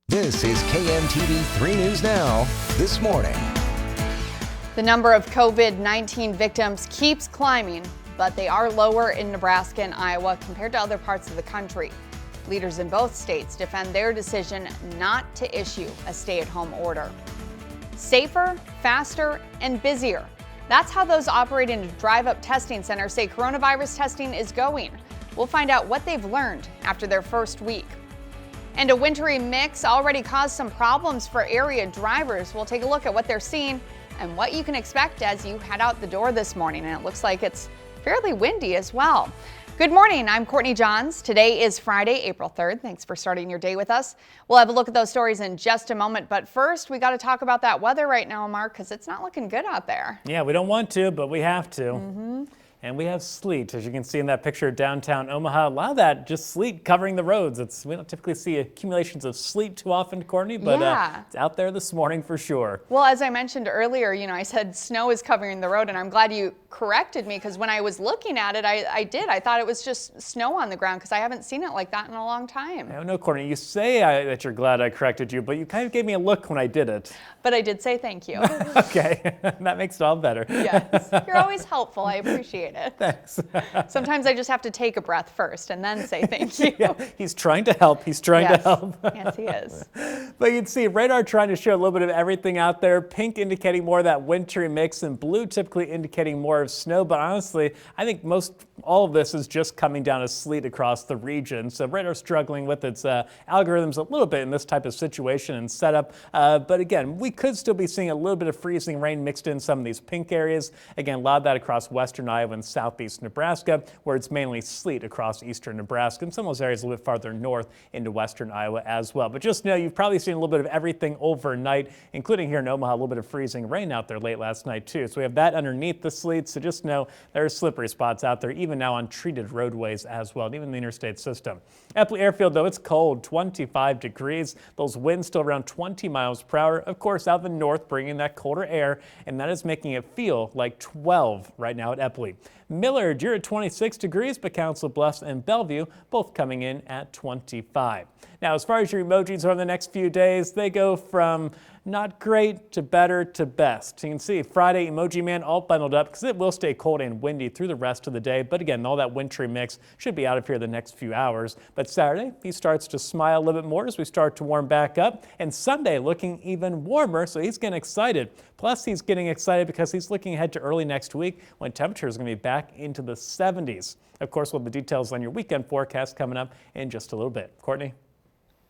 This is KMTV 3 News Now this morning. The number of COVID-19 victims keeps climbing, but they are lower in Nebraska and Iowa compared to other parts of the country. Leaders in both states defend their decision not to issue a stay-at-home order. Safer, faster, and busier. That's how those operating a drive-up testing center say coronavirus testing is going. We'll find out what they've learned after their first week. And a wintry mix already caused some problems for area drivers. We'll take a look at what they're seeing and what you can expect as you head out the door this morning. And it looks like it's fairly windy as well. Good morning, I'm Courtney Johns. Today is Friday, April 3rd. Thanks for starting your day with us. We'll have a look at those stories in just a moment, but first we got to talk about that weather right now, Mark, because it's not looking good out there. Yeah, we don't want to, but we have to. And we have sleet, as you can see in that picture of downtown Omaha. A lot of that just sleet covering the roads. We don't typically see accumulations of sleet too often, Courtney, but it's out there this morning for sure. Well, as I mentioned earlier, I said snow is covering the road, and I'm glad you corrected me, because when I was looking at it, I thought it was just snow on the ground, because I haven't seen it like that in a long time. I know, Courtney, you say that you're glad I corrected you, but you kind of gave me a look when I did it. But I did say thank you. Okay, that makes it all better. Yes, you're always helpful. I appreciate it. Thanks. Sometimes I just have to take a breath first and then say thank you. Yeah, he's trying to help. He's trying to help. Yes, he is. But you can see radar trying to show a little bit of everything out there. Pink indicating more of that wintry mix, and blue typically indicating more of snow. But honestly, I think all of this is just coming down as sleet across the region. So radar's struggling with its algorithms a little bit in this type of situation and setup. But again, we could still be seeing a little bit of freezing rain mixed in some of these pink areas. Again, a lot of that across western Iowa and southeast Nebraska, where it's mainly sleet across eastern Nebraska, and some of those areas a little bit farther north into western Iowa as well. But just know you've probably seen a little bit of everything overnight, including here in Omaha, a little bit of freezing rain out there late last night too. So we have that underneath the sleet, so just know there's slippery spots out there, even now on treated roadways as well, and even the interstate system. April Airfield, though, it's cold, 25 degrees. Those winds still around 20 miles per hour. Of course, out of the north, bringing that colder air, and that is making it feel like 12 right now at April. Millard, you're at 26 degrees, but Council Bluffs and Bellevue both coming in at 25. Now, as far as your emojis over the next few days, they go from not great to better to best. You can see Friday, Emoji Man all bundled up because it will stay cold and windy through the rest of the day. But again, all that wintry mix should be out of here the next few hours. But Saturday, he starts to smile a little bit more as we start to warm back up. And Sunday looking even warmer, so he's getting excited. Plus, he's getting excited because he's looking ahead to early next week when temperatures are going to be back into the 70s. Of course, we'll have the details on your weekend forecast coming up in just a little bit. Courtney?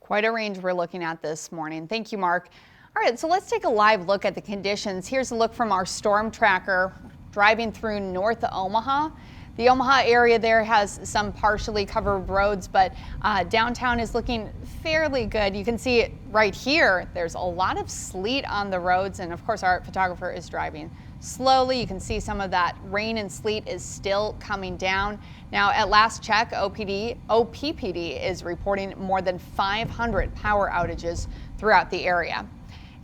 Quite a range we're looking at this morning. Thank you, Mark. All right, so let's take a live look at the conditions. Here's a look from our storm tracker driving through north Omaha. The Omaha area there has some partially covered roads, but downtown is looking fairly good. You can see it right here. There's a lot of sleet on the roads, and of course our photographer is driving slowly. You can see some of that rain and sleet is still coming down. Now, at last check, OPPD is reporting more than 500 power outages throughout the area.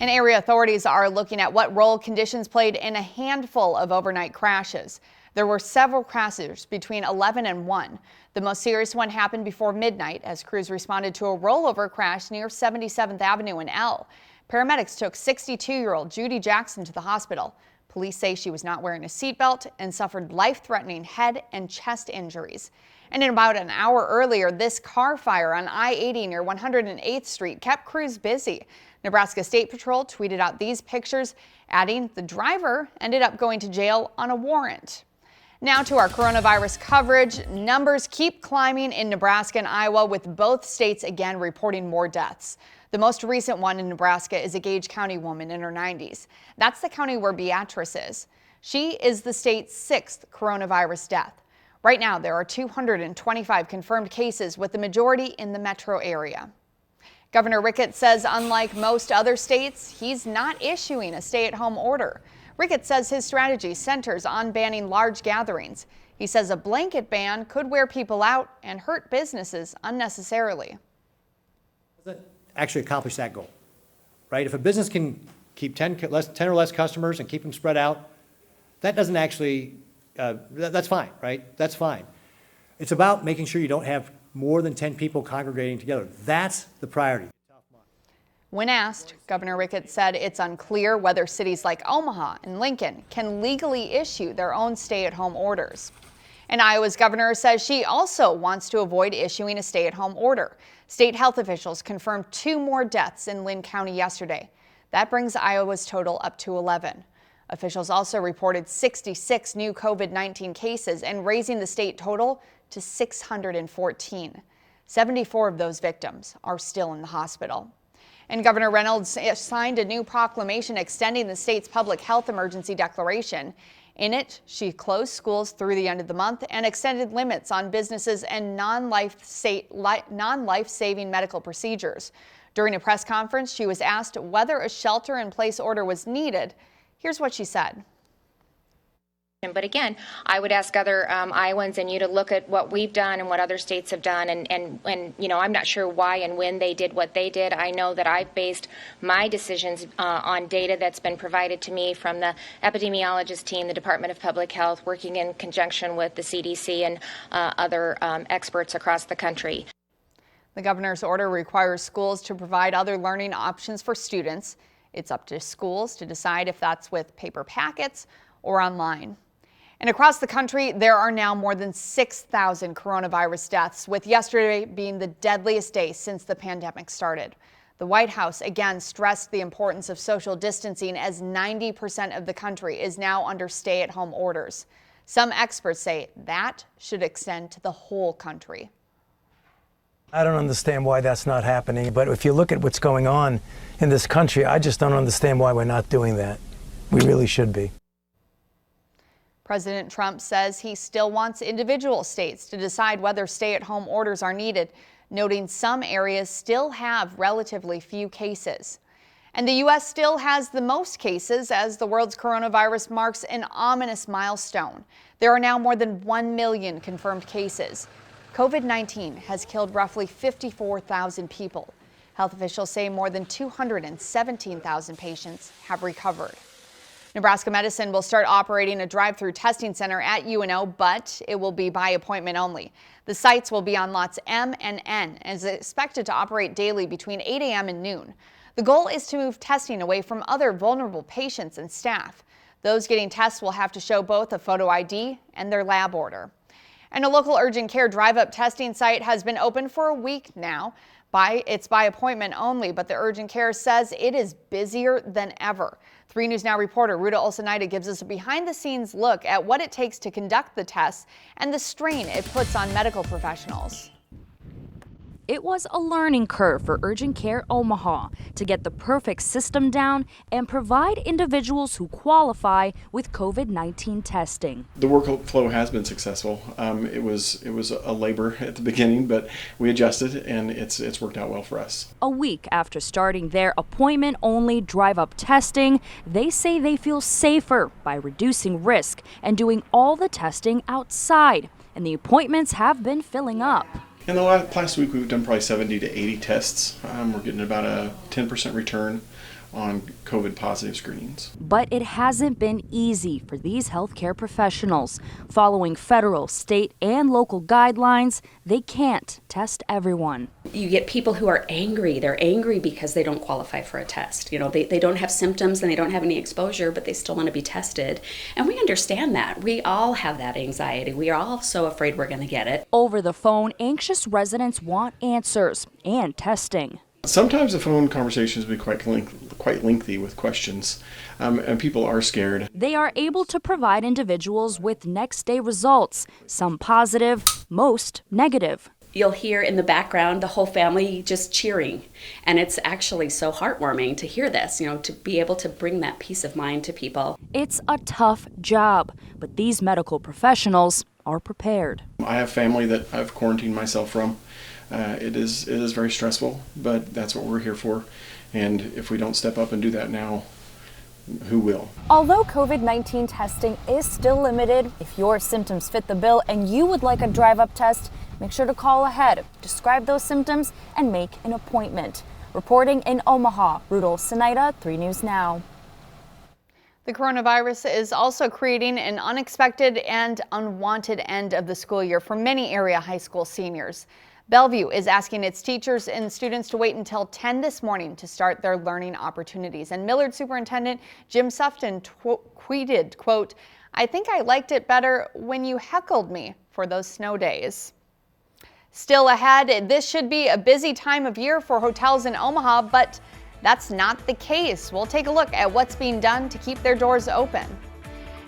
And area authorities are looking at what role conditions played in a handful of overnight crashes. There were several crashes between 11 and 1. The most serious one happened before midnight as crews responded to a rollover crash near 77th Avenue in L. Paramedics took 62-year-old Judy Jackson to the hospital. Police say she was not wearing a seatbelt and suffered life-threatening head and chest injuries. And in about an hour earlier, this car fire on I-80 near 108th Street kept crews busy. Nebraska State Patrol tweeted out these pictures, adding the driver ended up going to jail on a warrant. Now to our coronavirus coverage. Numbers keep climbing in Nebraska and Iowa, with both states again reporting more deaths. The most recent one in Nebraska is a Gage County woman in her 90s. That's the county where Beatrice is. She is the state's 6th coronavirus death. Right now, there are 225 confirmed cases, with the majority in the metro area. Governor Ricketts says unlike most other states, he's not issuing a stay-at-home order. Ricketts says his strategy centers on banning large gatherings. He says a blanket ban could wear people out and hurt businesses unnecessarily. Actually accomplish that goal, right? If a business can keep 10 or less customers and keep them spread out, that doesn't actually, that's fine, right? That's fine. It's about making sure you don't have more than 10 people congregating together. That's the priority. When asked, Governor Ricketts said it's unclear whether cities like Omaha and Lincoln can legally issue their own stay-at-home orders. And Iowa's governor says she also wants to avoid issuing a stay-at-home order. State health officials confirmed 2 more deaths in Lynn County yesterday. That brings Iowa's total up to 11. Officials also reported 66 new COVID-19 cases and raising the state total to 614. 74 of those victims are still in the hospital. And Governor Reynolds signed a new proclamation extending the state's public health emergency declaration. In it, she closed schools through the end of the month and extended limits on businesses and non-life-saving medical procedures. During a press conference, she was asked whether a shelter-in-place order was needed. Here's what she said. But again, I would ask other Iowans and you to look at what we've done and what other states have done. And you know, I'm not sure why and when they did what they did. I know that I've based my decisions on data that's been provided to me from the epidemiologist team, the Department of Public Health, working in conjunction with the CDC and other experts across the country. The governor's order requires schools to provide other learning options for students. It's up to schools to decide if that's with paper packets or online. And across the country, there are now more than 6,000 coronavirus deaths, with yesterday being the deadliest day since the pandemic started. The White House again stressed the importance of social distancing as 90% of the country is now under stay-at-home orders. Some experts say that should extend to the whole country. I don't understand why that's not happening, but if you look at what's going on in this country, I just don't understand why we're not doing that. We really should be. President Trump says he still wants individual states to decide whether stay-at-home orders are needed, noting some areas still have relatively few cases. And the U.S. still has the most cases as the world's coronavirus marks an ominous milestone. There are now more than 1 million confirmed cases. COVID-19 has killed roughly 54,000 people. Health officials say more than 217,000 patients have recovered. Nebraska Medicine will start operating a drive-through testing center at UNO, but it will be by appointment only. The sites will be on lots M and N and is expected to operate daily between 8 a.m. and noon. The goal is to move testing away from other vulnerable patients and staff. Those getting tests will have to show both a photo ID and their lab order. And a local urgent care drive-up testing site has been open for a week now. It's by appointment only, but the urgent care says it is busier than ever. 3 News Now reporter Ruta Olsenaida gives us a behind-the-scenes look at what it takes to conduct the tests and the strain it puts on medical professionals. It was a learning curve for Urgent Care Omaha to get the perfect system down and provide individuals who qualify with COVID-19 testing. The workflow has been successful. It was a labor at the beginning, but we adjusted and it's worked out well for us. A week after starting their appointment-only drive-up testing, they say they feel safer by reducing risk and doing all the testing outside, and the appointments have been filling up. In the last week, we've done probably 70 to 80 tests. We're getting about a 10% return on COVID positive screenings. But it hasn't been easy for these healthcare professionals. Following federal, state, and local guidelines, they can't test everyone. You get people who are angry. They're angry because they don't qualify for a test. You know, they don't have symptoms and they don't have any exposure, but they still want to be tested. And we understand that. We all have that anxiety. We are all so afraid we're going to get it. Over the phone, anxious residents want answers and testing. Sometimes the phone conversations will be quite lengthy with questions, and people are scared. They are able to provide individuals with next day results, some positive, most negative. You'll hear in the background the whole family just cheering, and it's actually so heartwarming to hear this, you know, to be able to bring that peace of mind to people. It's a tough job, but these medical professionals are prepared. I have family that I've quarantined myself from. It is very stressful, but that's what we're here for. And if we don't step up and do that now, who will? Although COVID-19 testing is still limited, if your symptoms fit the bill and you would like a drive-up test, make sure to call ahead, describe those symptoms, and make an appointment. Reporting in Omaha, Ruta Olsenaida, 3 News Now. The coronavirus is also creating an unexpected and unwanted end of the school year for many area high school seniors. Bellevue is asking its teachers and students to wait until 10 this morning to start their learning opportunities. And Millard Superintendent Jim Sufton tweeted, quote, "I think I liked it better when you heckled me for those snow days." Still ahead, this should be a busy time of year for hotels in Omaha, but that's not the case. We'll take a look at what's being done to keep their doors open.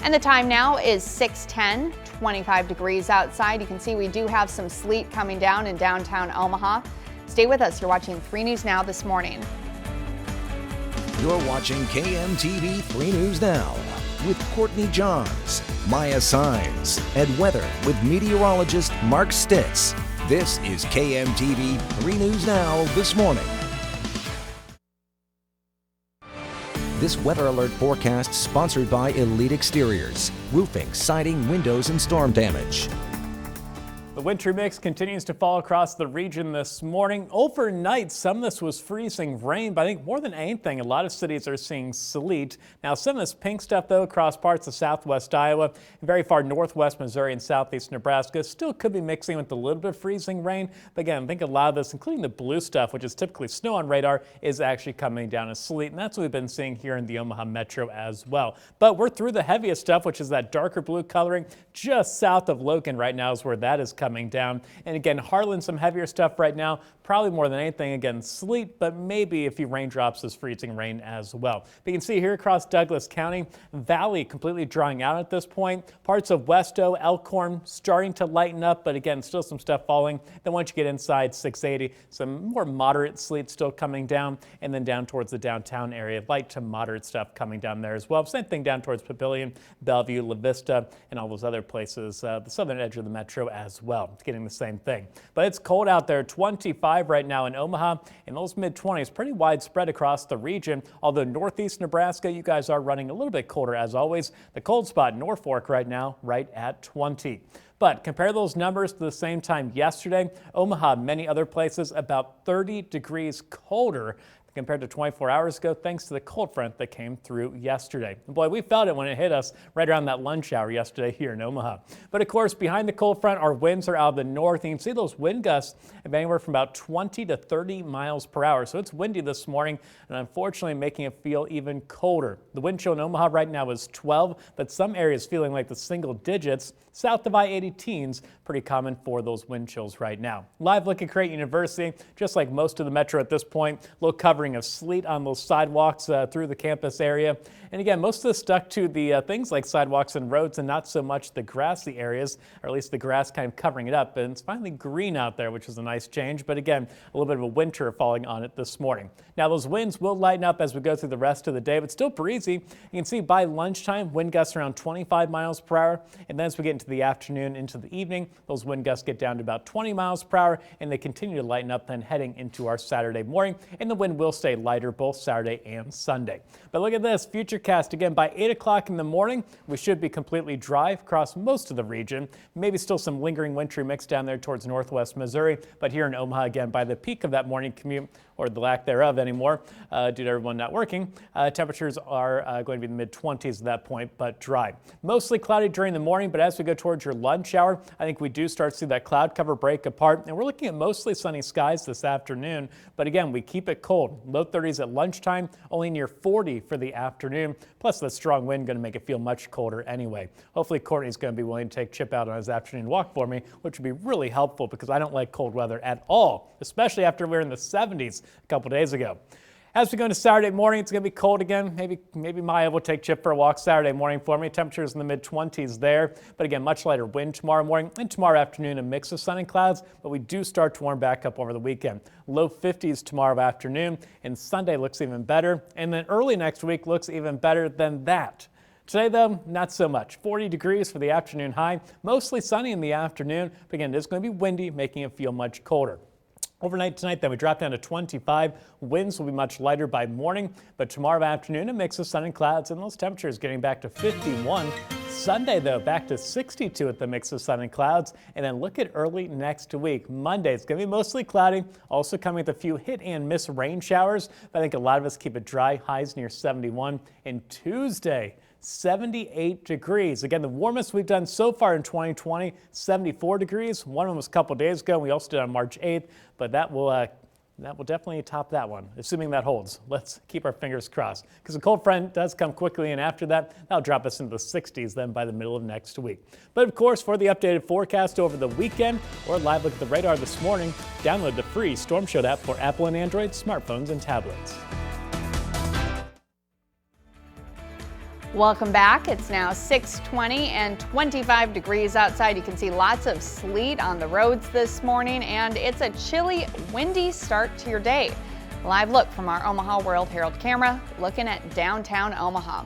And the time now is 6:10, 25 degrees outside. You can see we do have some sleet coming down in downtown Omaha. Stay with us. You're watching 3 News Now this morning. You're watching KMTV 3 News Now with Courtney Johns, Maya Sines, and weather with meteorologist Mark Stitz. This is KMTV 3 News Now this morning. This weather alert forecast sponsored by Elite Exteriors, roofing, siding, windows, and storm damage. The wintry mix continues to fall across the region this morning. Overnight, some of this was freezing rain, but I think more than anything, a lot of cities are seeing sleet. Now, some of this pink stuff, though, across parts of southwest Iowa and very far northwest Missouri and southeast Nebraska, still could be mixing with a little bit of freezing rain. But again, I think a lot of this, including the blue stuff, which is typically snow on radar, is actually coming down as sleet. And that's what we've been seeing here in the Omaha metro as well. But we're through the heaviest stuff, which is that darker blue coloring just south of Logan right now is where that is coming down. And again, Harlan, some heavier stuff right now, probably more than anything, again, sleet, but maybe a few raindrops is freezing rain as well. But you can see here across Douglas County, Valley completely drying out at this point. Parts of Westo, Elkhorn starting to lighten up, but again, still some stuff falling. Then once you get inside 680, some more moderate sleet still coming down, and then down towards the downtown area, light to moderate stuff coming down there as well. Same thing down towards Papillion, Bellevue, La Vista, and all those other places, the southern edge of the metro as well. It's getting the same thing. But it's cold out there, 25 right now in Omaha, and those mid-20s pretty widespread across the region. Although northeast Nebraska, you guys are running a little bit colder as always. The cold spot, Norfolk right now, right at 20. But compare those numbers to the same time yesterday. Omaha, many other places, about 30 degrees colder compared to 24 hours ago, thanks to the cold front that came through yesterday. And boy, we felt it when it hit us right around that lunch hour yesterday here in Omaha. But of course, behind the cold front, our winds are out of the north. And you can see those wind gusts of anywhere from about 20 to 30 miles per hour. So it's windy this morning, and unfortunately making it feel even colder. The wind chill in Omaha right now is 12, but some areas feeling like the single digits. South of I-80 teens, pretty common for those wind chills right now. Live look at Creighton University, just like most of the metro at this point, low covering of sleet on those sidewalks through the campus area. And again, most of this stuck to the things like sidewalks and roads and not so much the grassy areas, or at least the grass kind of covering it up. And it's finally green out there, which is a nice change. But again, a little bit of a winter falling on it this morning. Now those winds will lighten up as we go through the rest of the day, but still breezy. You can see by lunchtime, wind gusts around 25 miles per hour. And then as we get into the afternoon, into the evening, those wind gusts get down to about 20 miles per hour, and they continue to lighten up then heading into our Saturday morning. And the wind will stay lighter both Saturday and Sunday. But look at this futurecast again. By 8 o'clock in the morning, we should be completely dry across most of the region. Maybe still some lingering wintry mix down there towards northwest Missouri. But here in Omaha, again, by the peak of that morning commute, or the lack thereof anymore, due to everyone not working, temperatures are going to be the mid-20s at that point, but dry. Mostly cloudy during the morning, but as we go towards your lunch hour, I think we do start to see that cloud cover break apart, and we're looking at mostly sunny skies this afternoon. But again, we keep it cold. Low 30s at lunchtime, only near 40 for the afternoon, plus the strong wind going to make it feel much colder anyway. Hopefully Courtney's going to be willing to take Chip out on his afternoon walk for me, which would be really helpful because I don't like cold weather at all, especially after we're in the 70s a couple days ago. As we go into Saturday morning, it's going to be cold again. Maybe Maya will take Chip for a walk Saturday morning for me. Temperatures in the mid-20s there. But again, much lighter wind tomorrow morning and tomorrow afternoon, a mix of sun and clouds. But we do start to warm back up over the weekend. Low 50s tomorrow afternoon, and Sunday looks even better. And then early next week looks even better than that. Today, though, not so much. 40 degrees for the afternoon high. Mostly sunny in the afternoon. But again, it's going to be windy, making it feel much colder. Overnight tonight, then we drop down to 25. Winds will be much lighter by morning, but tomorrow afternoon, a mix of sun and clouds, and those temperatures getting back to 51. Sunday, though, back to 62 with the mix of sun and clouds. And then look at early next week. Monday, it's going to be mostly cloudy, also coming with a few hit and miss rain showers. But I think a lot of us keep it dry, highs near 71. And Tuesday, 78 degrees. Again, the warmest we've done so far in 2020, 74 degrees. One of them was a couple days ago. We also did on March 8th, but that will definitely top that one, assuming that holds. Let's keep our fingers crossed, because the cold front does come quickly, and after that, that'll drop us into the 60s then by the middle of next week. But of course, for the updated forecast over the weekend or live look at the radar this morning, download the free Storm Shield app for Apple and Android smartphones and tablets. Welcome back. It's now 6:20 and 25 degrees outside. You can see lots of sleet on the roads this morning, and it's a chilly, windy start to your day. Live look from our Omaha World Herald camera looking at downtown Omaha.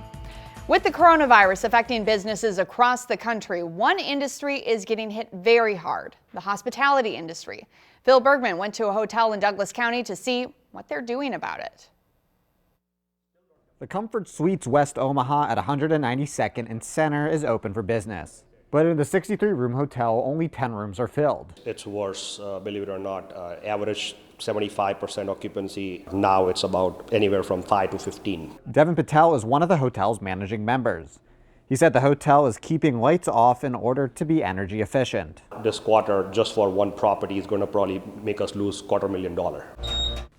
With the coronavirus affecting businesses across the country, one industry is getting hit very hard: the hospitality industry. Phil Bergman went to a hotel in Douglas County to see what they're doing about it. The Comfort Suites West Omaha at 192nd and Center is open for business. But in the 63-room hotel, only 10 rooms are filled. It's worse, believe it or not. Average 75% occupancy. Now it's about anywhere from 5 to 15. Devin Patel is one of the hotel's managing members. He said the hotel is keeping lights off in order to be energy efficient. This quarter, just for one property, is going to probably make us lose $250,000.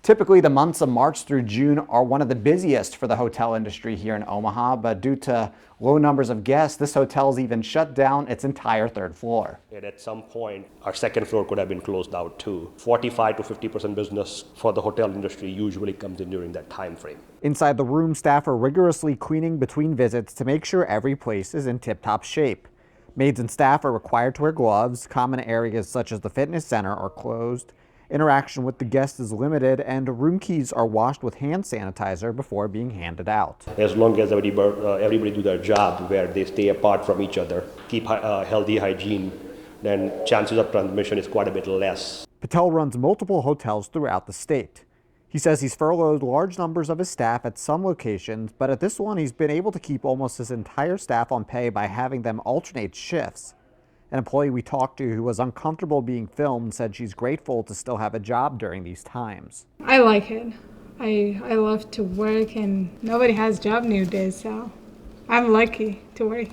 Typically, the months of March through June are one of the busiest for the hotel industry here in Omaha, but due to low numbers of guests, this hotel's even shut down its entire third floor. And at some point, our second floor could have been closed out too. 45 to 50% business for the hotel industry usually comes in during that time frame. Inside the room, staff are rigorously cleaning between visits to make sure every place is in tip-top shape. Maids and staff are required to wear gloves. Common areas such as the fitness center are closed. Interaction with the guests is limited, and room keys are washed with hand sanitizer before being handed out. As long as everybody do their job, where they stay apart from each other, keep healthy hygiene, then chances of transmission is quite a bit less. Patel runs multiple hotels throughout the state. He says he's furloughed large numbers of his staff at some locations, but at this one he's been able to keep almost his entire staff on pay by having them alternate shifts. An employee we talked to who was uncomfortable being filmed said she's grateful to still have a job during these times. I like it. I love to work, and nobody has a job nowadays, so I'm lucky to work.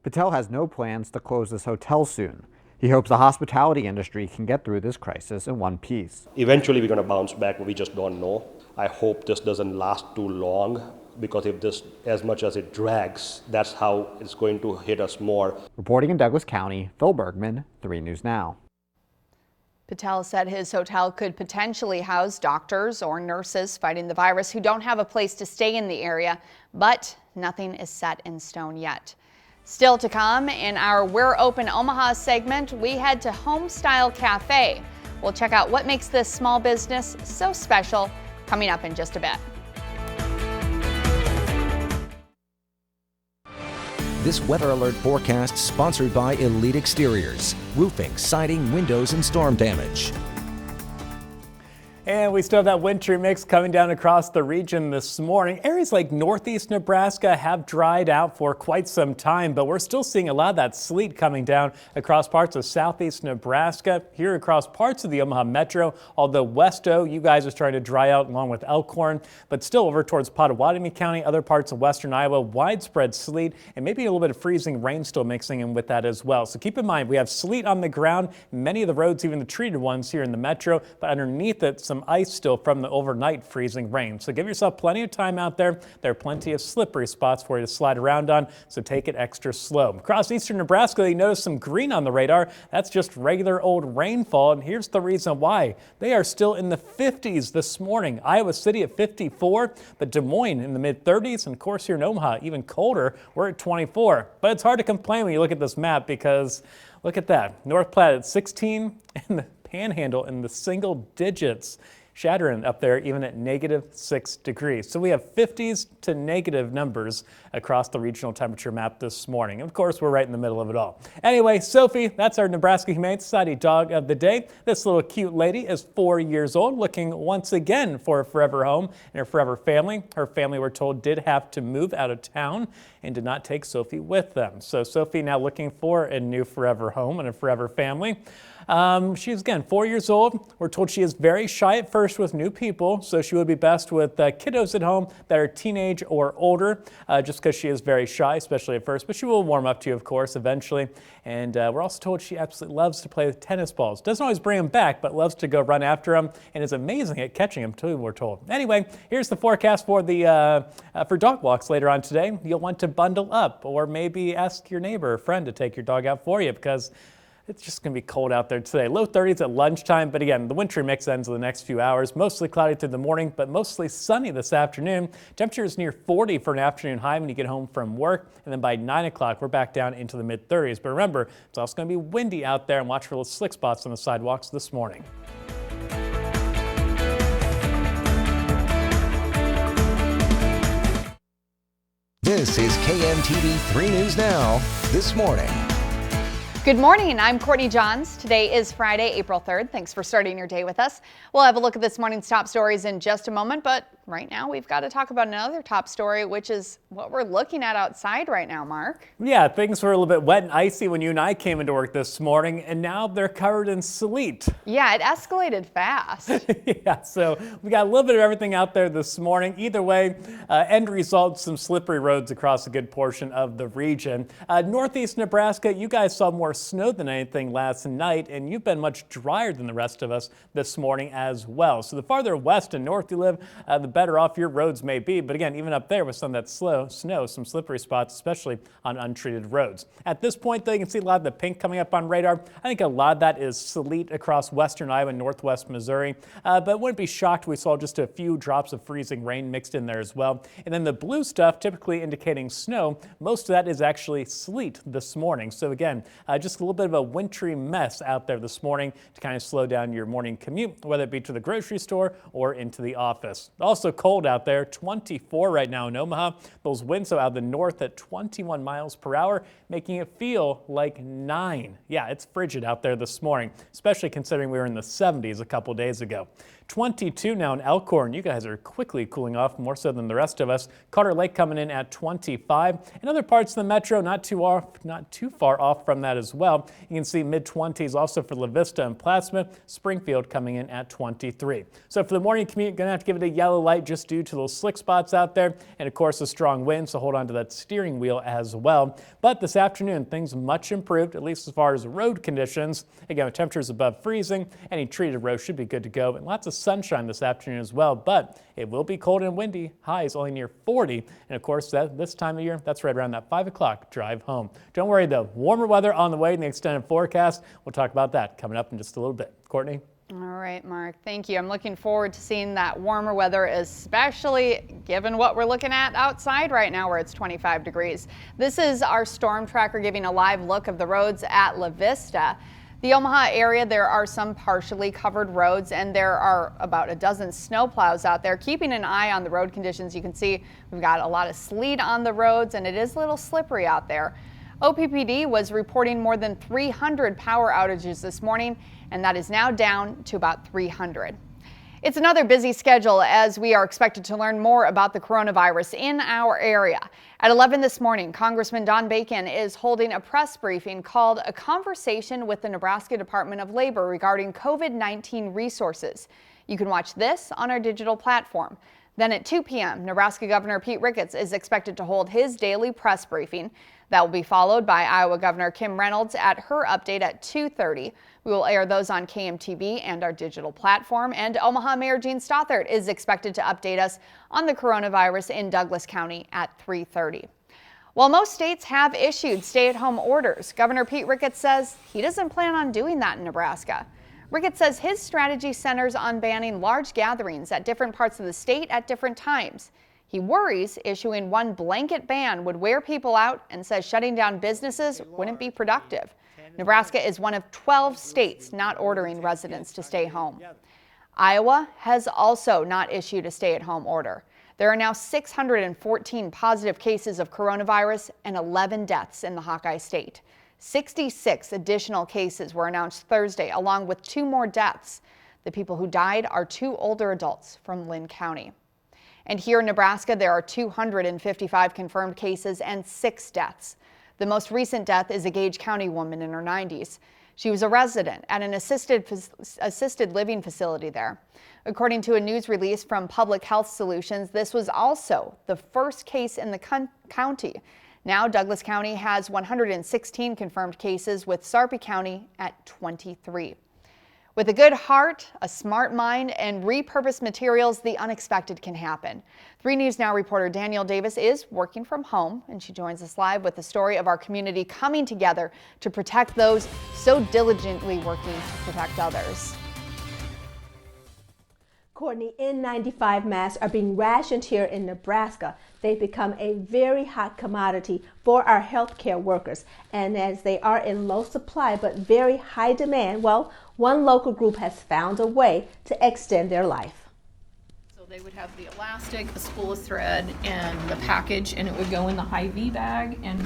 Patel has no plans to close this hotel soon. He hopes the hospitality industry can get through this crisis in one piece. Eventually we're going to bounce back, but we just don't know. I hope this doesn't last too long, because if this, as much as it drags, that's how it's going to hit us more. Reporting in Douglas County, Phil Bergman, 3 News Now. Patel said his hotel could potentially house doctors or nurses fighting the virus who don't have a place to stay in the area, but nothing is set in stone yet. Still to come in our We're Open Omaha segment, we head to Homestyle Cafe. We'll check out what makes this small business so special, coming up in just a bit. This weather alert forecast sponsored by Elite Exteriors, roofing, siding, windows, and storm damage. And we still have that wintry mix coming down across the region this morning. Areas like northeast Nebraska have dried out for quite some time, but we're still seeing a lot of that sleet coming down across parts of southeast Nebraska, here across parts of the Omaha Metro, although Westo, you guys are starting to dry out along with Elkhorn, but still over towards Pottawatomie County, other parts of western Iowa, widespread sleet and maybe a little bit of freezing rain still mixing in with that as well. So keep in mind, we have sleet on the ground, many of the roads, even the treated ones here in the Metro, but underneath it, some ice still from the overnight freezing rain. So give yourself plenty of time out there. There are plenty of slippery spots for you to slide around on, so take it extra slow. Across eastern Nebraska, you notice some green on the radar. That's just regular old rainfall, and here's the reason why. They are still in the 50s this morning. Iowa City at 54, but Des Moines in the mid-30s, and of course here in Omaha, even colder, we're at 24. But it's hard to complain when you look at this map, because look at that. North Platte at 16, and the Panhandle in the single digits. Shattering up there even at -6 degrees. So we have 50s to negative numbers across the regional temperature map this morning. Of course, we're right in the middle of it all. Anyway, Sophie, that's our Nebraska Humane Society dog of the day. This little cute lady is 4 years old, looking once again for a forever home and her forever family. Her family, we're told, did have to move out of town and did not take Sophie with them. So Sophie now looking for a new forever home and a forever family. She's, again, 4 years old. We're told she is very shy at first with new people, so she would be best with kiddos at home that are teenage or older, just because she is very shy, especially at first. But she will warm up to you, of course, eventually. And we're also told she absolutely loves to play with tennis balls. Doesn't always bring them back, but loves to go run after them, and is amazing at catching them, too, we're told. Anyway, here's the forecast for for dog walks later on today. You'll want to bundle up, or maybe ask your neighbor or friend to take your dog out for you, because it's just going to be cold out there today. Low 30s at lunchtime, but again, the wintry mix ends in the next few hours. Mostly cloudy through the morning, but mostly sunny this afternoon. Temperatures near 40 for an afternoon high when you get home from work. And then by 9 o'clock, we're back down into the mid 30s. But remember, it's also going to be windy out there, and watch for little slick spots on the sidewalks this morning. This is KMTV 3 News Now, this morning. Good morning, I'm Courtney Johns. Today is Friday, April 3rd. Thanks for starting your day with us. We'll have a look at this morning's top stories in just a moment, but right now we've got to talk about another top story, which is what we're looking at outside right now, Mark. Yeah, things were a little bit wet and icy when you and I came into work this morning, and now they're covered in sleet. Yeah, it escalated fast. Yeah, so we got a little bit of everything out there this morning. Either way, end result, some slippery roads across a good portion of the region. Northeast Nebraska, you guys saw more snow than anything last night, and you've been much drier than the rest of us this morning as well. So the farther west and north you live, the better off your roads may be. But again, even up there with some of that snow, some slippery spots, especially on untreated roads. At this point, though, you can see a lot of the pink coming up on radar. I think a lot of that is sleet across western Iowa and northwest Missouri. But wouldn't be shocked we saw just a few drops of freezing rain mixed in there as well. And then the blue stuff, typically indicating snow, most of that is actually sleet this morning. So again, just a little bit of a wintry mess out there this morning to kind of slow down your morning commute, whether it be to the grocery store or into the office. Also cold out there, 24 right now in Omaha. Those winds out of the north at 21 miles per hour, making it feel like 9. Yeah, it's frigid out there this morning, especially considering we were in the 70s a couple days ago. 22 now in Elkhorn. You guys are quickly cooling off, more so than the rest of us. Carter Lake coming in at 25. In other parts of the metro, not too far off from that as well. You can see mid-20s also for La Vista and Plattsmouth. Springfield coming in at 23. So for the morning commute, you're going to have to give it a yellow light just due to those slick spots out there. And of course, a strong wind, so hold on to that steering wheel as well. But this afternoon, things much improved, at least as far as road conditions. Again, with temperatures above freezing, any treated road should be good to go. And lots of sunshine this afternoon as well, but it will be cold and windy. Highs only near 40. And of course, this time of year, that's right around that 5 o'clock drive home. Don't worry though, warmer weather on the way in the extended forecast. We'll talk about that coming up in just a little bit. Courtney? All right, Mark, thank you. I'm looking forward to seeing that warmer weather, especially given what we're looking at outside right now where it's 25 degrees. This is our storm tracker giving a live look of the roads at La Vista. The Omaha area, there are some partially covered roads, and there are about a dozen snowplows out there keeping an eye on the road conditions. You can see we've got a lot of sleet on the roads, and it is a little slippery out there. OPPD was reporting more than 300 power outages this morning, and that is now down to about 300. It's another busy schedule as we are expected to learn more about the coronavirus in our area. At 11 this morning, Congressman Don Bacon is holding a press briefing called A Conversation with the Nebraska Department of Labor regarding COVID-19 resources. You can watch this on our digital platform. Then at 2 p.m., Nebraska Governor Pete Ricketts is expected to hold his daily press briefing. That will be followed by Iowa Governor Kim Reynolds at her update at 2:30. We will air those on KMTV and our digital platform. And Omaha Mayor Gene Stothert is expected to update us on the coronavirus in Douglas County at 3:30. While most states have issued stay-at-home orders, Governor Pete Ricketts says he doesn't plan on doing that in Nebraska. Ricketts says his strategy centers on banning large gatherings at different parts of the state at different times. He worries issuing one blanket ban would wear people out and says shutting down businesses wouldn't be productive. Nebraska is one of 12 states not ordering residents to stay home. Iowa has also not issued a stay-at-home order. There are now 614 positive cases of coronavirus and 11 deaths in the Hawkeye State. 66 additional cases were announced Thursday, along with 2 more deaths. The people who died are 2 older adults from Lynn County. And here in Nebraska, there are 255 confirmed cases and 6 deaths. The most recent death is a Gage County woman in her 90s. She was a resident at an assisted living facility there. According to a news release from Public Health Solutions, this was also the first case in the county. Now, Douglas County has 116 confirmed cases, with Sarpy County at 23. With a good heart, a smart mind, and repurposed materials, the unexpected can happen. 3 News Now reporter Danielle Davis is working from home, and she joins us live with the story of our community coming together to protect those so diligently working to protect others. Courtney, N95 masks are being rationed here in Nebraska. They've become a very hot commodity for our healthcare workers. And as they are in low supply but very high demand, well, one local group has found a way to extend their life. So they would have the elastic, a spool of thread, and the package, and it would go in the Hy-Vee bag. And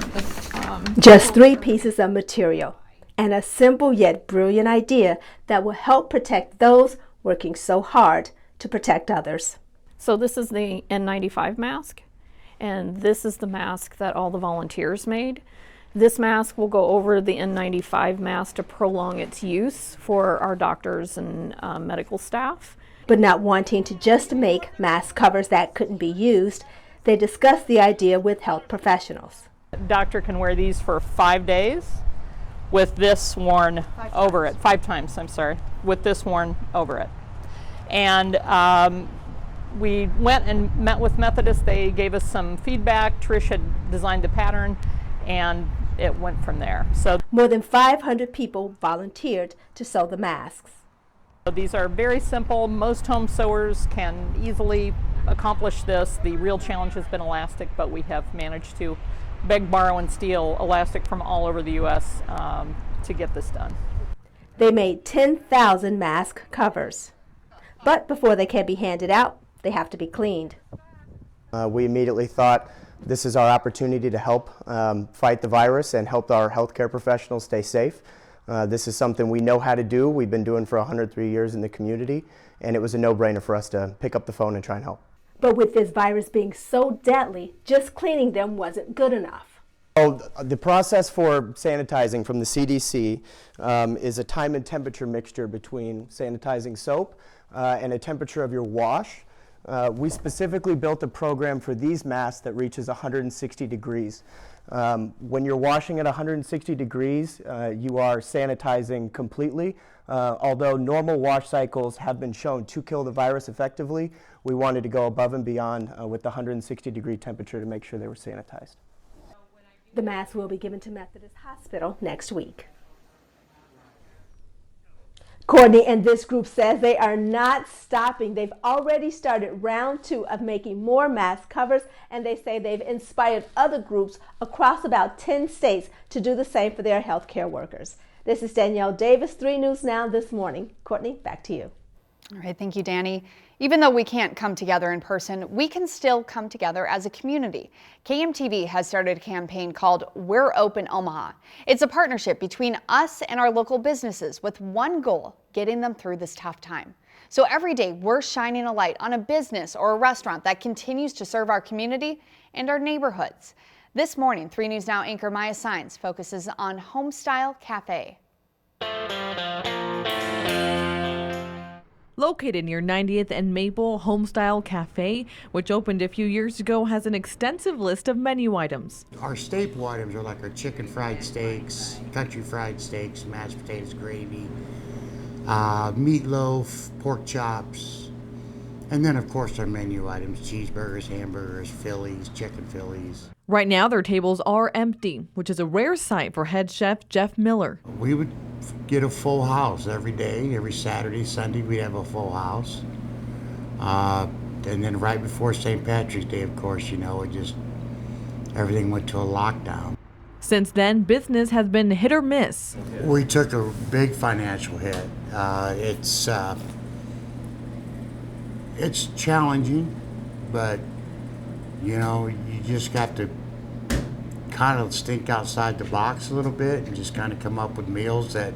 just 3 pieces of material and a simple yet brilliant idea that will help protect those working so hard to protect others. So this is the N95 mask, and this is the mask that all the volunteers made. This mask will go over the N95 mask to prolong its use for our doctors and medical staff. But not wanting to just make mask covers that couldn't be used, they discussed the idea with health professionals. The doctor can wear these for 5 days with this worn over it, 5 times, I'm sorry, with this worn over it. And we went and met with Methodist. They gave us some feedback. Trish had designed the pattern, and it went from there. So more than 500 people volunteered to sew the masks. These are very simple. Most home sewers can easily accomplish this. The real challenge has been elastic, but we have managed to beg, borrow, and steal elastic from all over the U.S. To get this done. They made 10,000 mask covers. But before they can be handed out, they have to be cleaned. We immediately thought this is our opportunity to help fight the virus and help our healthcare professionals stay safe. This is something we know how to do. We've been doing for 103 years in the community, and it was a no-brainer for us to pick up the phone and try and help. But with this virus being so deadly, just cleaning them wasn't good enough. Oh, the process for sanitizing from the CDC is a time and temperature mixture between sanitizing soap and a temperature of your wash. We specifically built a program for these masks that reaches 160 degrees. When you're washing at 160 degrees, you are sanitizing completely. Although normal wash cycles have been shown to kill the virus effectively, we wanted to go above and beyond with the 160 degree temperature to make sure they were sanitized. The masks will be given to Methodist Hospital next week. Courtney and this group says they are not stopping. They've already started round 2 of making more mask covers, and they say they've inspired other groups across about 10 states to do the same for their healthcare workers. This is Danielle Davis, 3 News Now This Morning. Courtney, back to you. All right, thank you, Danny. Even though we can't come together in person, we can still come together as a community. KMTV has started a campaign called We're Open Omaha. It's a partnership between us and our local businesses with one goal: getting them through this tough time. So every day we're shining a light on a business or a restaurant that continues to serve our community and our neighborhoods. This morning, 3 News Now anchor Maya Signs focuses on Homestyle Cafe. Located near 90th and Maple, Homestyle Cafe, which opened a few years ago, has an extensive list of menu items. Our staple items are like our chicken fried steaks, country fried steaks, mashed potatoes, gravy, meatloaf, pork chops, and then of course our menu items: cheeseburgers, hamburgers, Phillies, chicken Phillies. Right now their tables are empty, which is a rare sight for head chef Jeff Miller. We would get a full house every day, every Saturday, Sunday we'd have a full house. And then right before St. Patrick's Day, of course, everything went to a lockdown. Since then, business has been hit or miss. We took a big financial hit. It's challenging, but you just got to kind of think outside the box a little bit and just kind of come up with meals that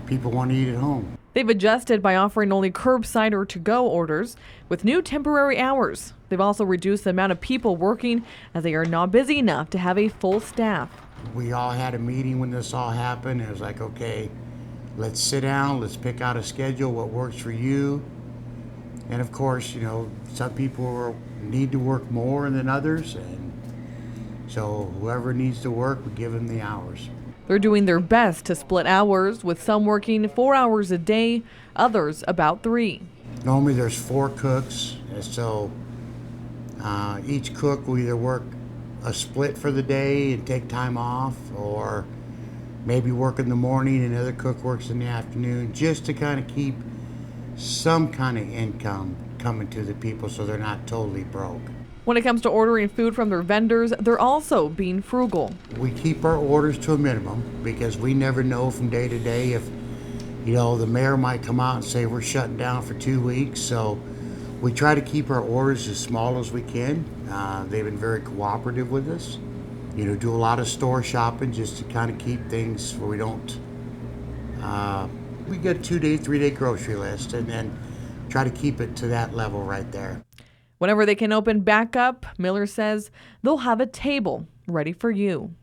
people want to eat at home. They've adjusted by offering only curbside or to-go orders with new temporary hours. They've also reduced the amount of people working as they are not busy enough to have a full staff. We all had a meeting when this all happened. It was like, okay, Let's sit down, let's pick out a schedule, what works for you. And of course, you know, some people need to work more than others, and so whoever needs to work, we give them the hours. They're doing their best to split hours, with some working 4 hours a day, others about 3. Normally there's 4 cooks, and so each cook will either work a split for the day and take time off, or maybe work in the morning and another cook works in the afternoon, just to kind of keep some kind of income coming to the people so they're not totally broke. When it comes to ordering food from their vendors, they're also being frugal. We keep our orders to a minimum because we never know from day to day if, you know, the mayor might come out and say we're shutting down for 2 weeks. So we try to keep our orders as small as we can. They've been very cooperative with us. You know, do a lot of store shopping just to kind of keep things where we don't, we get a 2-day, 3-day grocery list and then try to keep it to that level right there. Whenever they can open back up, Miller says they'll have a table ready for you.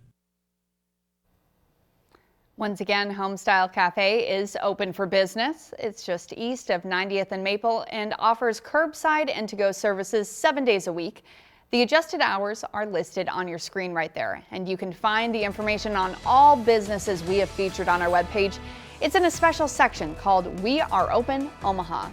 Once again, Homestyle Cafe is open for business. It's just east of 90th and Maple and offers curbside and to-go services 7 days a week. The adjusted hours are listed on your screen right there, and you can find the information on all businesses we have featured on our webpage. It's in a special section called We Are Open Omaha.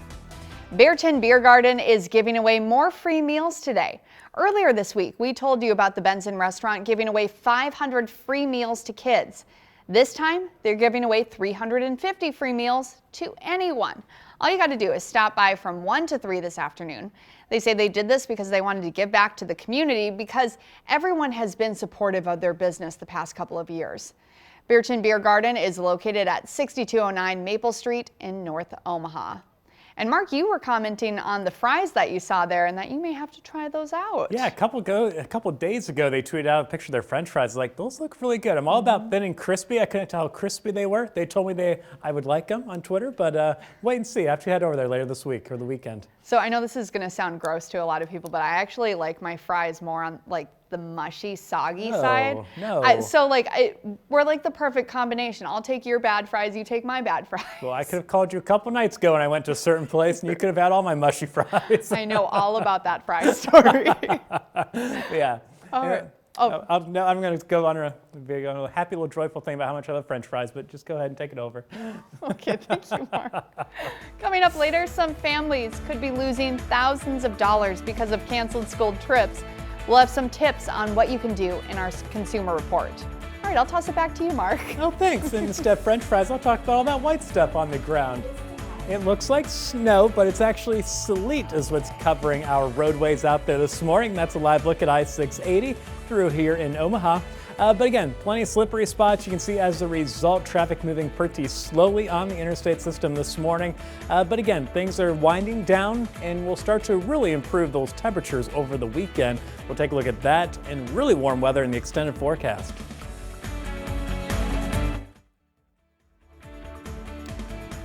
Bearton Beer Garden is giving away more free meals today. Earlier this week, we told you about the Benson restaurant giving away 500 free meals to kids. This time, they're giving away 350 free meals to anyone. All you got to do is stop by from 1 to 3 this afternoon. They say they did this because they wanted to give back to the community because everyone has been supportive of their business the past couple of years. Bearton Beer Garden is located at 6209 Maple Street in North Omaha. And Mark, you were commenting on the fries that you saw there and that you may have to try those out. Yeah, a couple days ago, they tweeted out a picture of their French fries. Like, those look really good. I'm all about thin and crispy. I couldn't tell how crispy they were. They told me I would like them on Twitter, but wait and see after you head over there later this week or the weekend. So I know this is going to sound gross to a lot of people, but I actually like my fries more on like the mushy, soggy side. No. We're like the perfect combination. I'll take your bad fries, you take my bad fries. Well, I could have called you a couple nights ago when I went to a certain place, and you could have had all my mushy fries. I know all about that fry story. Yeah. All right. Oh. I'm going to go on a happy little joyful thing about how much I love French fries, but just go ahead and take it over. Okay, thank you, Mark. Coming up later, some families could be losing thousands of dollars because of canceled school trips. We'll have some tips on what you can do in our consumer report. All right, I'll toss it back to you, Mark. Oh, thanks. And instead of French fries, I'll talk about all that white stuff on the ground. It looks like snow, but it's actually sleet is what's covering our roadways out there this morning. That's a live look at I-680 through here in Omaha. But again, plenty of slippery spots. You can see as a result, traffic moving pretty slowly on the interstate system this morning. But again, things are winding down and we'll start to really improve those temperatures over the weekend. We'll take a look at that and really warm weather in the extended forecast.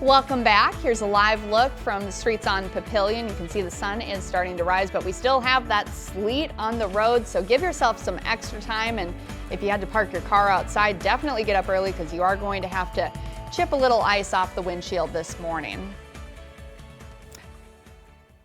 Welcome back. Here's a live look from the streets on Papillion. You can see the sun is starting to rise, but we still have that sleet on the road, so give yourself some extra time. And if you had to park your car outside, definitely get up early because you are going to have to chip a little ice off the windshield this morning.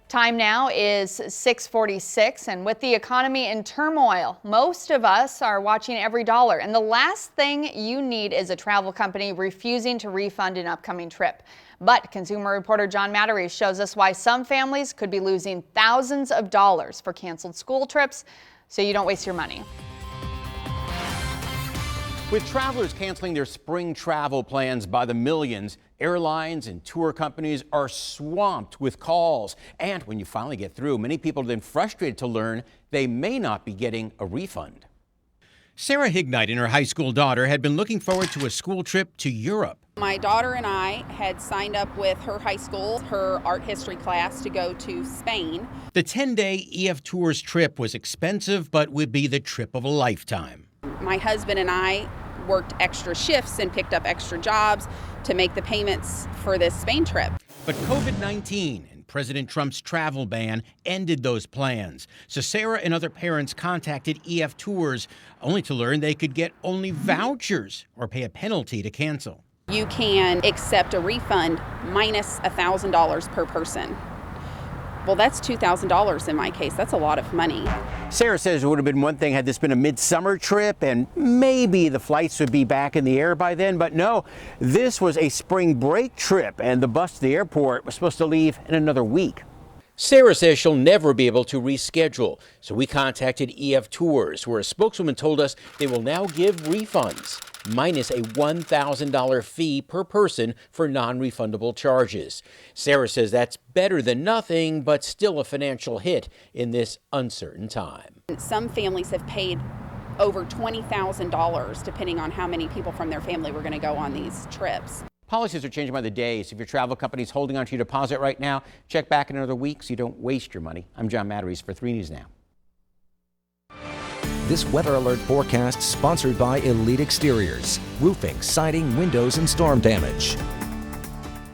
Time now is 6:46, and with the economy in turmoil, most of us are watching every dollar. And the last thing you need is a travel company refusing to refund an upcoming trip. But consumer reporter John Mattery shows us why some families could be losing thousands of dollars for canceled school trips, so you don't waste your money. With travelers canceling their spring travel plans by the millions, airlines and tour companies are swamped with calls. And when you finally get through, many people have been frustrated to learn they may not be getting a refund. Sarah Hignite and her high school daughter had been looking forward to a school trip to Europe. My daughter and I had signed up with her high school, her art history class, to go to Spain. The 10-day EF Tours trip was expensive, but would be the trip of a lifetime. My husband and I worked extra shifts and picked up extra jobs to make the payments for this Spain trip. But COVID-19 and President Trump's travel ban ended those plans. So Sarah and other parents contacted EF Tours, only to learn they could get only vouchers or pay a penalty to cancel. You can accept a refund minus $1,000 per person. Well, that's $2,000 in my case. That's a lot of money. Sarah says it would have been one thing had this been a midsummer trip and maybe the flights would be back in the air by then, but no, this was a spring break trip and the bus to the airport was supposed to leave in another week. Sarah says she'll never be able to reschedule, so we contacted EF Tours, where a spokeswoman told us they will now give refunds, minus a $1,000 fee per person for non-refundable charges. Sarah says that's better than nothing, but still a financial hit in this uncertain time. Some families have paid over $20,000 depending on how many people from their family were going to go on these trips. Policies are changing by the day, so if your travel company is holding on to your deposit right now, check back in another week so you don't waste your money. I'm John Matteries for 3 News Now. This weather alert forecast sponsored by Elite Exteriors, roofing, siding, windows, and storm damage.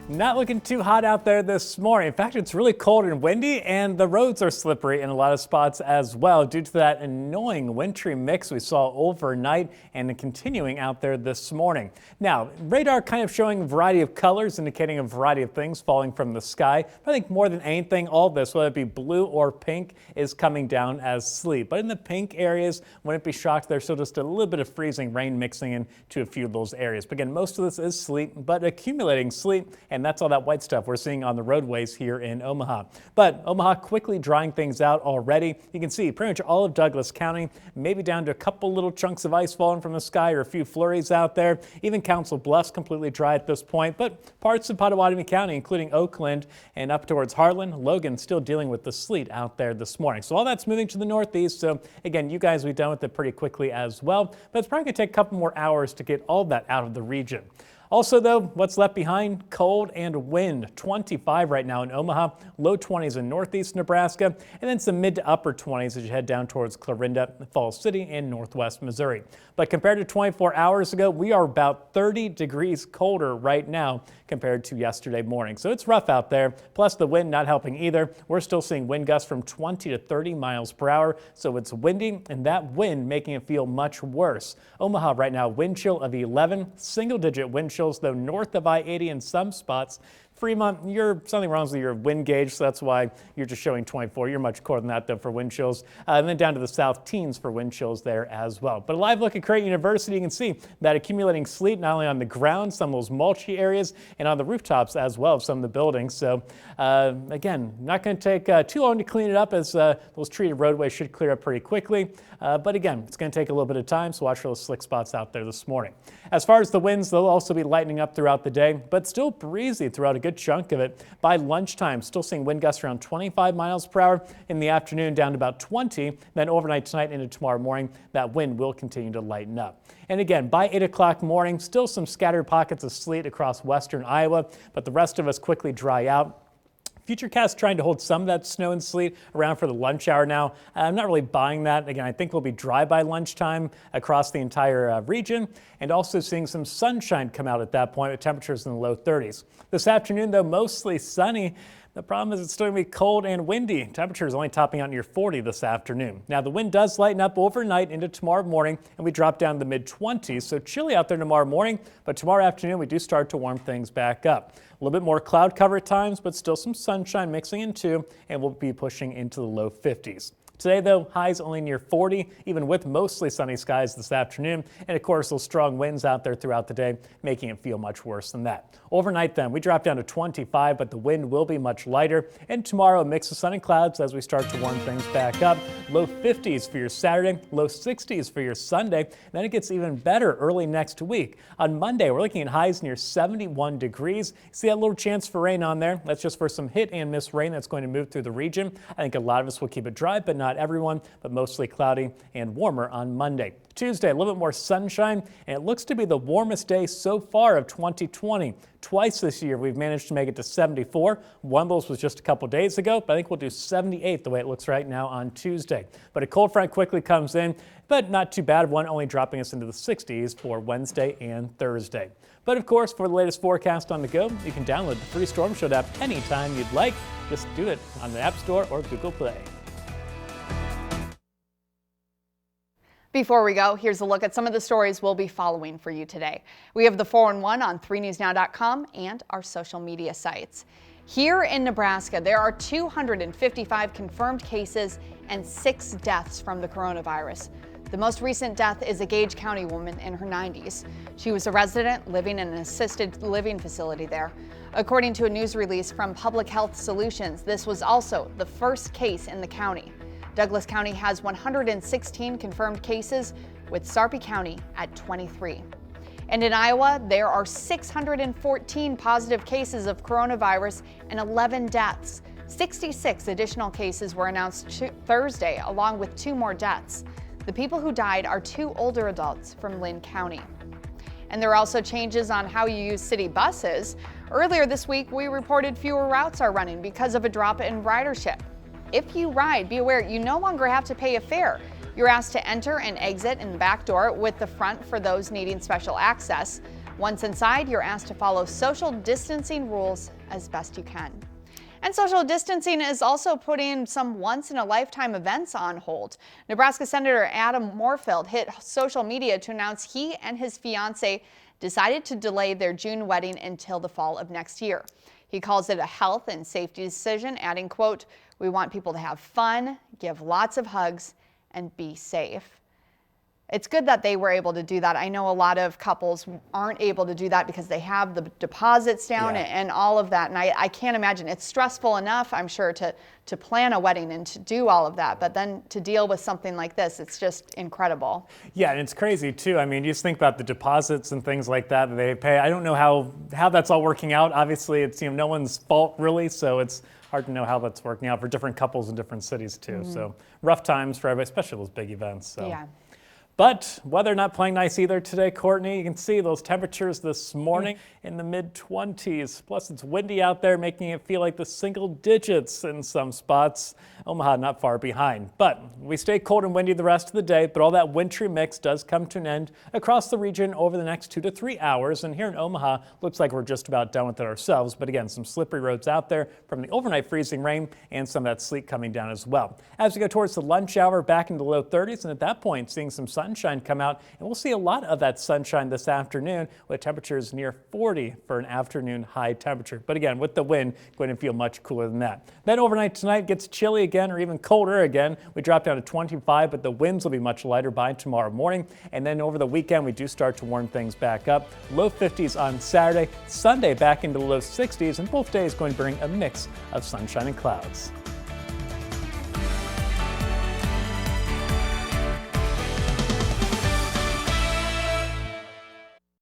Not looking too hot out there this morning. In fact, it's really cold and windy, and the roads are slippery in a lot of spots as well due to that annoying wintry mix we saw overnight and continuing out there this morning. Now, radar kind of showing a variety of colors, indicating a variety of things falling from the sky. But I think more than anything, all this, whether it be blue or pink, is coming down as sleet. But in the pink areas, wouldn't be shocked, there's still just a little bit of freezing rain mixing into a few of those areas. But again, most of this is sleet, but accumulating sleet, and that's all that white stuff we're seeing on the roadways here in Omaha. But Omaha quickly drying things out already. You can see pretty much all of Douglas County, maybe down to a couple little chunks of ice falling from the sky or a few flurries out there. Even Council Bluffs completely dry at this point, but parts of Pottawatomie County, including Oakland and up towards Harlan, Logan, still dealing with the sleet out there this morning. So all that's moving to the northeast. So again, you guys will be done with it pretty quickly as well, but it's probably going to take a couple more hours to get all that out of the region. Also, though, what's left behind? Cold and wind. 25 right now in Omaha, low 20s in northeast Nebraska, and then some mid to upper 20s as you head down towards Clarinda, Falls City, and northwest Missouri. But compared to 24 hours ago, we are about 30 degrees colder right now compared to yesterday morning. So it's rough out there, plus the wind not helping either. We're still seeing wind gusts from 20 to 30 miles per hour, so it's windy, and that wind making it feel much worse. Omaha right now, wind chill of 11, single-digit wind chills, though north of I-80 in some spots. Fremont, you're something wrong with your wind gauge, so that's why you're just showing 24. You're much colder than that, though, for wind chills. And then down to the south, teens for wind chills there as well. But a live look at Creighton University, you can see that accumulating sleet not only on the ground, some of those mulchy areas, and on the rooftops as well of some of the buildings. So again, not going to take too long to clean it up, as those treated roadways should clear up pretty quickly. But again, it's going to take a little bit of time, so watch for those slick spots out there this morning. As far as the winds, they'll also be lightening up throughout the day, but still breezy throughout a good chunk of it. By lunchtime, still seeing wind gusts around 25 miles per hour. In the afternoon, down to about 20. Then overnight tonight into tomorrow morning, that wind will continue to lighten up. And again, by 8 o'clock morning, still some scattered pockets of sleet across western Iowa, but the rest of us quickly dry out. Futurecast trying to hold some of that snow and sleet around for the lunch hour now. I'm not really buying that. Again, I think we'll be dry by lunchtime across the entire region, and also seeing some sunshine come out at that point with temperatures in the low 30s. This afternoon, though, mostly sunny. The problem is it's still going to be cold and windy. Temperatures only topping out near 40 this afternoon. Now, the wind does lighten up overnight into tomorrow morning, and we drop down to the mid-20s, so chilly out there tomorrow morning, but tomorrow afternoon we do start to warm things back up. A little bit more cloud cover at times, but still some sunshine mixing in too, and we'll be pushing into the low 50s. Today, though, highs only near 40, even with mostly sunny skies this afternoon. And of course, those strong winds out there throughout the day, making it feel much worse than that. Overnight, then, we drop down to 25, but the wind will be much lighter. And tomorrow, a mix of sun and clouds as we start to warm things back up. Low 50s for your Saturday, low 60s for your Sunday. Then it gets even better early next week. On Monday, we're looking at highs near 71 degrees. See that little chance for rain on there? That's just for some hit and miss rain that's going to move through the region. I think a lot of us will keep it dry, but not everyone, but mostly cloudy and warmer on Monday. Tuesday, a little bit more sunshine, and it looks to be the warmest day so far of 2020. Twice this year, we've managed to make it to 74. One of those was just a couple days ago, but I think we'll do 78 the way it looks right now on Tuesday. But a cold front quickly comes in, but not too bad. One only dropping us into the 60s for Wednesday and Thursday. But of course, for the latest forecast on the go, you can download the free Storm Shield app anytime you'd like. Just do it on the App Store or Google Play. Before we go, here's a look at some of the stories we'll be following for you today. We have the 411 on 3newsnow.com and our social media sites. Here in Nebraska, there are 255 confirmed cases and 6 deaths from the coronavirus. The most recent death is a Gage County woman in her 90s. She was a resident living in an assisted living facility there. According to a news release from Public Health Solutions, this was also the first case in the county. Douglas County has 116 confirmed cases, with Sarpy County at 23. And in Iowa, there are 614 positive cases of coronavirus and 11 deaths. 66 additional cases were announced Thursday, along with 2 more deaths. The people who died are 2 older adults from Lynn County. And there are also changes on how you use city buses. Earlier this week, we reported fewer routes are running because of a drop in ridership. If you ride, be aware you no longer have to pay a fare. You're asked to enter and exit in the back door, with the front for those needing special access. Once inside, you're asked to follow social distancing rules as best you can. And social distancing is also putting some once-in-a-lifetime events on hold. Nebraska Senator Adam Moorfield hit social media to announce he and his fiancée decided to delay their June wedding until the fall of next year. He calls it a health and safety decision, adding, quote, "We want people to have fun, give lots of hugs, and be safe." It's good that they were able to do that. I know a lot of couples aren't able to do that because they have the deposits down and all of that. And I can't imagine. It's stressful enough, I'm sure, to plan a wedding and to do all of that. But then to deal with something like this, it's just incredible. Yeah, and it's crazy too. I mean, you just think about the deposits and things like that they pay. I don't know how that's all working out. Obviously, it's no one's fault really, so it's hard to know how that's working out for different couples in different cities too. So rough times for everybody, especially those big events. So. Yeah. But weather not playing nice either today, Courtney. You can see those temperatures this morning in the mid-20s. Plus, it's windy out there, making it feel like the single digits in some spots. Omaha not far behind. But we stay cold and windy the rest of the day, but all that wintry mix does come to an end across the region over the next 2 to 3 hours. And here in Omaha, looks like we're just about done with it ourselves. But again, some slippery roads out there from the overnight freezing rain and some of that sleet coming down as well. As we go towards the lunch hour, back into the low 30s, and at that point, seeing some sunshine come out, and we'll see a lot of that sunshine this afternoon with temperatures near 40 for an afternoon high temperature. But again, with the wind, going to feel much cooler than that. Then overnight tonight gets chilly again, or even colder again. We drop down to 25, but the winds will be much lighter by tomorrow morning. And then over the weekend, we do start to warm things back up. Low 50s on Saturday, Sunday back into the low 60s, and both days going to bring a mix of sunshine and clouds.